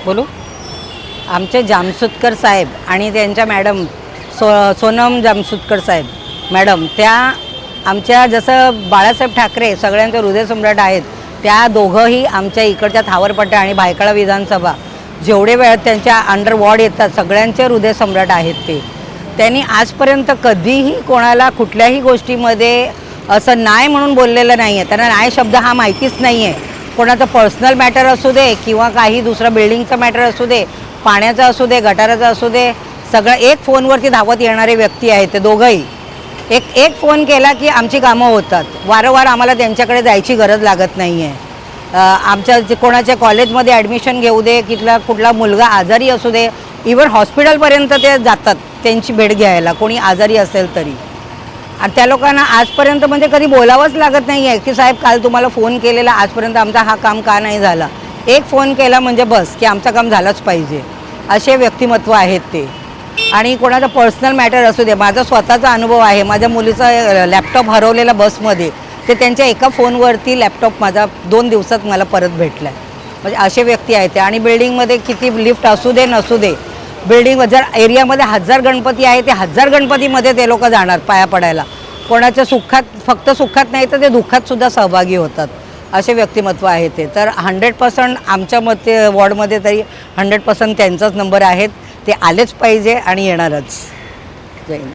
बोलू. आमचे जामसुदकर साहेब आणि त्यांच्या मॅडम सोनम जामसुदकर साहेब मॅडम, त्या आमच्या जसं बाळासाहेब ठाकरे सगळ्यांचे हृदयसम्राट आहेत, त्या दोघंही आमच्या इकडच्या थावरपट्टा आणि भायखळा विधानसभा जेवढे वेळात त्यांच्या अंडर वॉर्ड येतात सगळ्यांचे हृदयसम्राट आहेत ते. त्यांनी आजपर्यंत कधीही कोणाला कुठल्याही गोष्टीमध्ये असं नाही म्हणून बोललेलं नाही आहे. त्यांना नाही शब्द हा माहितीच नाही आहे. कोणाचं पर्सनल मॅटर असू दे किंवा काही दुसरं बिल्डिंगचं मॅटर असू दे, पाण्याचं असू दे, गटाराचं असू दे, सगळं एक फोनवरती धावत येणारे व्यक्ती आहेत ते दोघंही. एक फोन केला की आमची कामं होतात. वारंवार आम्हाला त्यांच्याकडे जायची गरज लागत नाही आहे. आमच्या कोणाच्या कॉलेजमध्ये ॲडमिशन घेऊ दे, कुठला मुलगा आजारी असू दे, इवन हॉस्पिटलपर्यंत ते जातात त्यांची भेट घ्यायला, कोणी आजारी असेल तरी. आणि त्या लोकांना आजपर्यंत म्हणजे कधी बोलावंच लागत नाही आहे की साहेब काल तुम्हाला फोन केलेला, आजपर्यंत आमचा हा काम का नाही झाला. एक फोन केला म्हणजे बस की आमचं काम झालंच पाहिजे, असे व्यक्तिमत्व आहेत ते. आणि कोणाचा पर्सनल मॅटर असू दे, माझा स्वतःचा अनुभव आहे. माझ्या मुलीचा लॅपटॉप हरवलेला बसमध्ये, ते त्यांच्या एका फोनवरती लॅपटॉप माझा 2 दिवसात मला परत भेटला आहे. म्हणजे असे व्यक्ती आहेत ते. आणि बिल्डिंगमध्ये किती लिफ्ट असू दे नसू दे, बिल्डिंग जर एरियामध्ये 1000 गणपती आहे, ते 1000 गणपतीमध्ये ते लोक जाणार पाया पडायला. कोणाच्या सुखात, फक्त सुखात नाही तर ते दुःखात सुद्धा सहभागी होतात. असे व्यक्तिमत्व आहे ते. तर 100% आमच्या मते वॉर्डमध्ये तरी 100% त्यांचाच नंबर आहेत. ते आलेच पाहिजे आणि येणारच. जय हिंद.